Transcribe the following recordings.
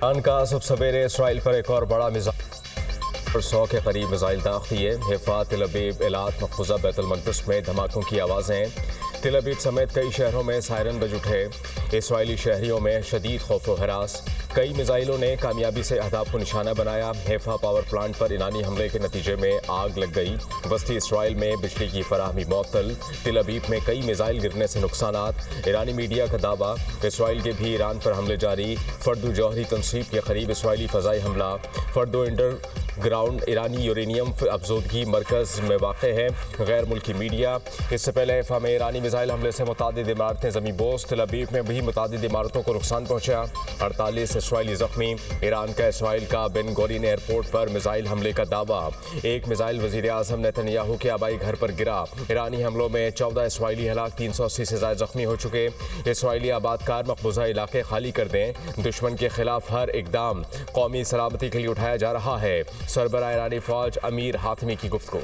Iran का सुबह सवेरे इसराइल पर एक और बड़ा मिसाइल और 100 के करीब मिसाइल दाग दिए। हिफा, तेल अवीव, एलात, मकबूजा बैतुल मक़दिस में धमाकों की आवाज़ें। तेल अवीव समेत कई शहरों में सायरन बज उठे। इसराइली शहरियों में शदीद खौफ व हरास। कई मिसाइलों ने कामयाबी से अहदाफ को निशाना बनाया। हिफा पावर प्लांट पर ईरानी हमले के नतीजे में आग लग गई। वस्ती इसराइल में बिजली की फराहमी मुअत्तल। तेल अवीव में कई मिसाइल गिरने से नुकसानात। ईरानी मीडिया का दावा, इसराइल के भी ईरान पर हमले जारी। फर्दो जौहरी तनसीब के करीब इसराइली फ़ज़ाई हमला। फर्दो इंडर ग्राउंड ईरानी यूरेनियम अफजोदगी मरकज़ में वाक़ है। गैर मुल्की मीडिया, इससे पहले हिफा में ईरानी मिसाइल हमले से मुतादिद इमारतें ज़मीं बोस। तेल अवीव में भी मुतादिद इमारतों को नुकसान पहुँचा। 48 इसराइली ज़ख्मी। ईरान का इसराइल का बेन गोरियन एयरपोर्ट पर मिसाइल हमले का दावा। एक मिसाइल वज़ीर आज़म नेतन्याहू के आबाई घर पर गिरा। ईरानी हमलों में 14 इसराइली हलाक, 380 से ज़ायद ज़ख्मी हो चुके। इसराइली आबादकार मकबूजा इलाके खाली कर दें। दुश्मन के खिलाफ हर इकदाम कौमी सलामती के लिए उठाया जा रहा है। सरबराह ईरानी फ़ौज अमीर हातमी की गुफ्तगू।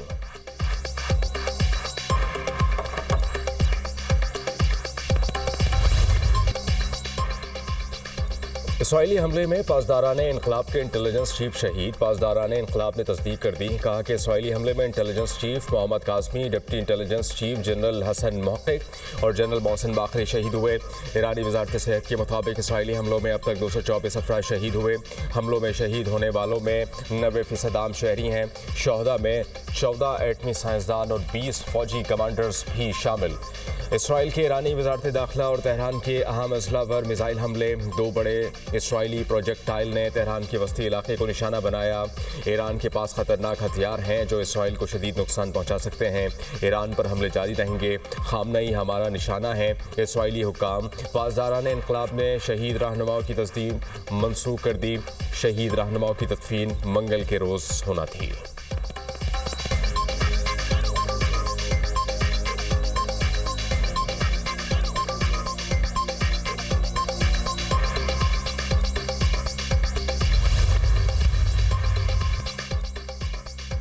इसराइली हमले में पासदारान इनकलाब के इंटेलिजेंस चीफ शहीद। पासदारान इनकलाब ने तस्दीक कर दी। कहा कि इसराइली हमले में intelligence chief Mohammad Kazemi, deputy intelligence chief general Hassan मुहक्किक और जनरल मोहसिन बाकरी शहीद हुए। ईरानी वजारत सेहत के मुताबिक इसराइली हमलों में अब तक 224 अफराद शहीद हुए। हमलों में शहीद होने वालों में 90% आम शहरी हैं। शहदा में 14 एटमी साइंसदान और 20 फौजी कमांडर्स भी शामिल। इसराइल के ईरानी वजारत दाखिला और तेहरान के अहम अजला पर मिसाइल हमले। 2 बड़े इसराइली प्रोजेक्टाइल ने तेहरान के वस्ती इलाके को निशाना बनाया। ईरान के पास खतरनाक हथियार हैं जो इसराइल को शदीद नुकसान पहुंचा सकते हैं। ईरान पर हमले जारी रहेंगे। खामनई हमारा निशाना है। इसराइली हुक्काम। पासदारान इनकलाब ने शहीद रहनुमाओं की तस्दीक मनसूख कर दी। शहीद रहनुमाओं की तदफीन मंगल के रोज़ होना थी।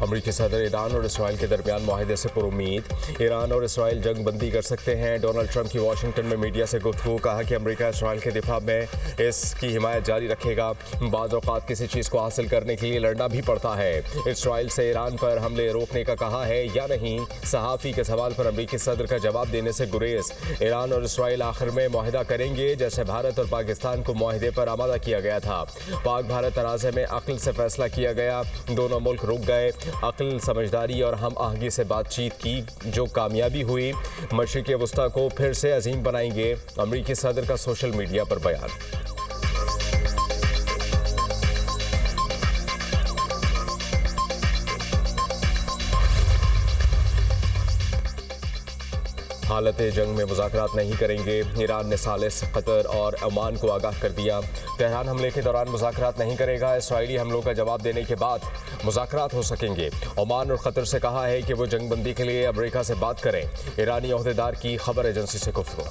अमरीकी सदर ईरान और इसराइल के दरमियान मुआहदे से पुरुमीद। ईरान और इसराइल जंग बंदी कर सकते हैं। डोनाल्ड ट्रंप की वाशिंगटन में मीडिया से गुफ्तगू। कहा कि अमरीका इसराइल के दिफा में इसकी हिमायत जारी रखेगा। बाज़ औक़ात किसी चीज़ को हासिल करने के लिए लड़ना भी पड़ता है। इसराइल से ईरान पर हमले रोकने का कहा है या नहीं। सहाफ़ी के सवाल पर अमरीकी सदर का जवाब देने से गुरेज। ईरान और इसराइल आखिर में मुआहदा करेंगे जैसे भारत और पाकिस्तान को मुआहदे पर आमादा किया गया था। पाक भारत तनाज़े में अक्ल से फैसला किया गया। दोनों मुल्क रुक गए। अक्ल, समझदारी और हम आहंगी से बातचीत की जो कामयाबी हुई। मशरिक़ वस्ता को फिर से अजीम बनाएंगे। अमरीकी सदर का सोशल मीडिया पर बयान। हालत जंग में मुज़ाकरात नहीं करेंगे। ईरान ने सालिस, कतर और ओमान को आगाह कर दिया। तेहरान हमले के दौरान मुज़ाकरात नहीं करेगा। इसराइली हमलों का जवाब देने के बाद मुज़ाकरात हो सकेंगे। ओमान और कतर से कहा है कि वो जंग बंदी के लिए अमरीका से बात करें। ईरानी ओहदेदार की खबर एजेंसी से गुफ्तगू।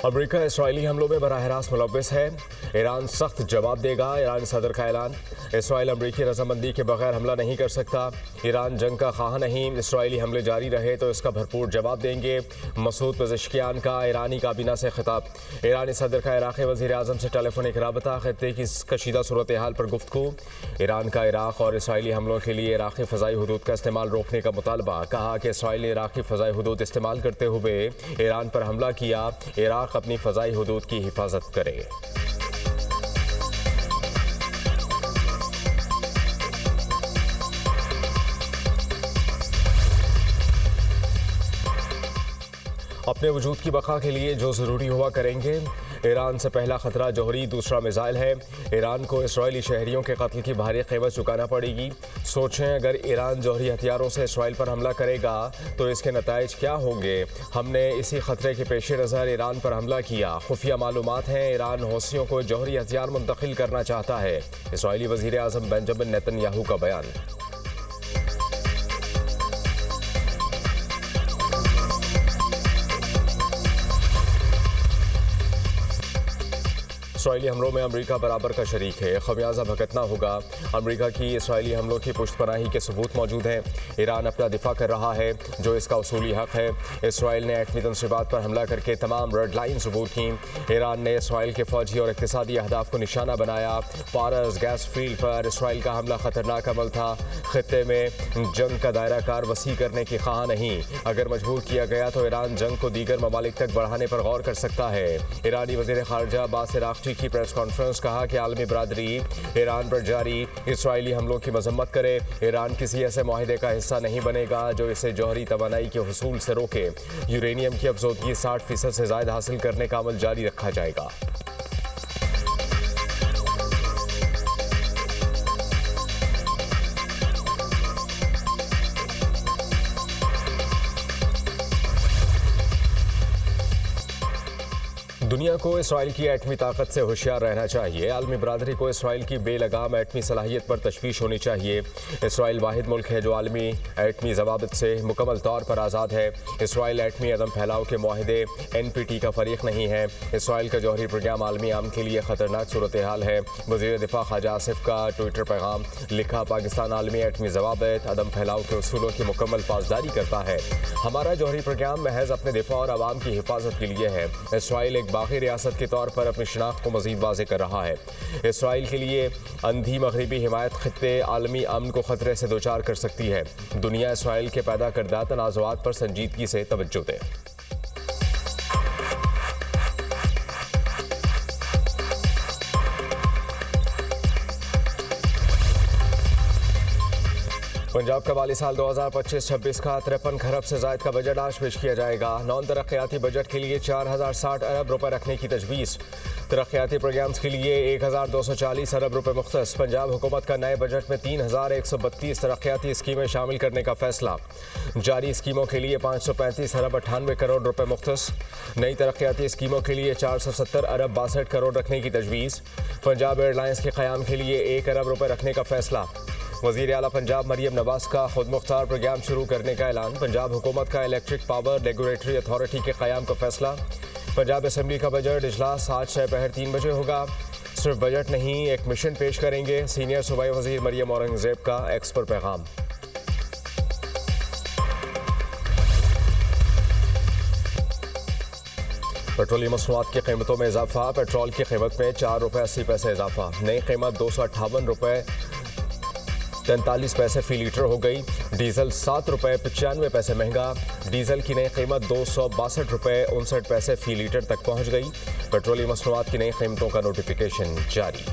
अमरीका इसराइली हमलों में बराह रास्त मुलव्वस है। ईरान सख्त जवाब देगा। ईरान सदर का ऐलान। इसराइल अमरीकी रजामंदी के बगैर हमला नहीं कर सकता। ईरान जंग का ख़्वाह नहीं। इसराइली हमले जारी रहे तो इसका भरपूर जवाब देंगे। मसूद पेज़ेश्कियान का ईरानी काबीना से खिताब। ईरानी सदर का इराक़ी वज़ीर आज़म से टेलीफोनिक राबता। ख़ित्ते की कशीदा सूरत हाल पर गुफ्तगू। ईरान का इराक़ और इसराइली हमलों के लिए इराक़ी फ़ज़ाई हुदूद का इस्तेमाल रोकने का मुतालबा। कहा कि इसराइल ने इराक़ी फ़ज़ाई हुदूद इस्तेमाल करते हुए ईरान पर हमला किया। इराक़ अपनी फ़ज़ाई हुदूद की हिफाजत करे। अपने वजूद की बका के लिए जो ज़रूरी हुआ करेंगे। ईरान से पहला ख़तरा जौहरी, दूसरा मिसाइल है। ईरान को इसराइली शहरियों के कत्ल की भारी कीमत चुकाना पड़ेगी। सोचें, अगर ईरान जौहरी हथियारों से इसराइल पर हमला करेगा तो इसके नताइज क्या होंगे। हमने इसी ख़तरे के पेश नज़र ईरान पर हमला किया। खुफिया मालूमात हैं ईरान हौसियों को जौहरी हथियार मुंतकिल करना चाहता है। इसराइली वज़ीर आज़म बेंजामिन नेतन्याहू का बयान। इसराइली हमलों में अमेरिका बराबर का शरीक है, खमियाजा भुगतना होगा। अमेरिका की इसराइली हमलों की पुष्टपनाही के सबूत मौजूद हैं। ईरान अपना दिफा कर रहा है, जो इसका उसूली हक है। इसराइल ने एटमी तंसीबात पर हमला करके तमाम रेड लाइन सबूत की। ईरान ने इसराइल के फौजी और इक़्तिसादी अहदाफ को निशाना बनाया। पारस गैस फील्ड पर इसराइल का हमला खतरनाक अमल था। खित्ते में जंग का दायरा कार वसी करने की ख्वाह नहीं। अगर मजबूर किया गया तो ईरान जंग को दीगर ममालिक तक बढ़ाने पर गौर कर सकता है। ईरानी वज़ीर ख़ारिजा अब्बास अराग़ची की प्रेस कॉन्फ्रेंस, कहा कि आलमी बरादरी ईरान पर जारी इसराइली हमलों की मजम्मत करे। ईरान किसी ऐसे माहिदे का हिस्सा नहीं बनेगा जो इसे जौहरी तवानाई के हुसूल से रोके। यूरेनियम की अफजोदगी 60% से ज़ायद हासिल करने का अमल जारी रखा जाएगा। दुनिया को इसराइल की एटमी ताकत से होशियार रहना चाहिए। आलमी बरादरी को इसराइल की बेलगाम एटमी सलाहियत पर तशवीश होनी चाहिए। इसराइल वाहिद मुल्क है जो आलमी एटमी जवाबित से मुकम्मल तौर पर आज़ाद है। इसराइल एटमी अदम फैलाव के माहिदे NPT का फरीक नहीं है। इसराइल का जौहरी प्रोग्राम आलमी आम के लिए ख़तरनाक सूरत हाल है। वज़ीर दिफा ख्वाजा आसिफ का ट्विटर पैगाम, लिखा, पाकिस्तान आलमी एटमी जवाबित अदम फैलाव के उसूलों की मुकम्मल पासदारी करता है। हमारा जौहरी प्रोग्राम महज अपने दिफा और आवाम की हिफाजत के लिए है। इसराइल एक बाकी रियासत के तौर पर अपनी शनाख्त को मज़ीद वाज़े कर रहा है। इसराइल के लिए अंधी मगरबी हिमायत खित्ते आलमी अमन को खतरे से दोचार कर सकती है। दुनिया इसराइल के पैदा करदा तनाज़ुआत पर संजीदगी से तवज्जो दे। पंजाब का माली साल 2025-26 का 53 खरब से ज़ायद का बजट आज पेश किया जाएगा। नॉन तरक्याती बजट के लिए 4060 अरब रुपए रखने की तजवीज़। तरक्याती प्रोग्राम्स के लिए 1240 अरब रुपए मुख्तस। पंजाब हुकूमत का नए बजट में 3132 तरक्याती स्कीमें शामिल करने का फैसला। जारी स्कीमों के लिए 535 अरब 98 करोड़ रुपए मुख्तस। नई तरक्याती स्कीमों के लिए 470 अरब 62 करोड़ रखने की तजवीज़। पंजाब एयरलाइंस के क़याम के लिए 1 अरब रुपए रखने का फैसला। वज़ीर आला पंजाब मरियम नवाज़ का खुद मुख्तार प्रोग्राम शुरू करने का ऐलान। पंजाब हुकूमत का इलेक्ट्रिक पावर रेगुलेटरी अथॉरिटी के क़याम का फैसला। पंजाब असम्बली का बजट इजलास आज दोपहर 3 बजे होगा। सिर्फ बजट नहीं, एक मिशन पेश करेंगे। सीनियर सूबाई वज़ीर मरियम औरंगज़ेब का एक्स पर पैगाम। पेट्रोलियम मसनूआत की कीमतों में इजाफा। पेट्रोल की कीमत में 4 रुपये 80 पैसे इजाफा। नई कीमत 258 रुपये 43 पैसे फ़ी लीटर हो गई। डीजल 7 रुपये 95 पैसे महंगा। डीजल की नई कीमत 262 रुपये 59 पैसे फ़ी लीटर तक पहुंच गई। पेट्रोलियम मसनूआत की नई कीमतों का नोटिफिकेशन जारी।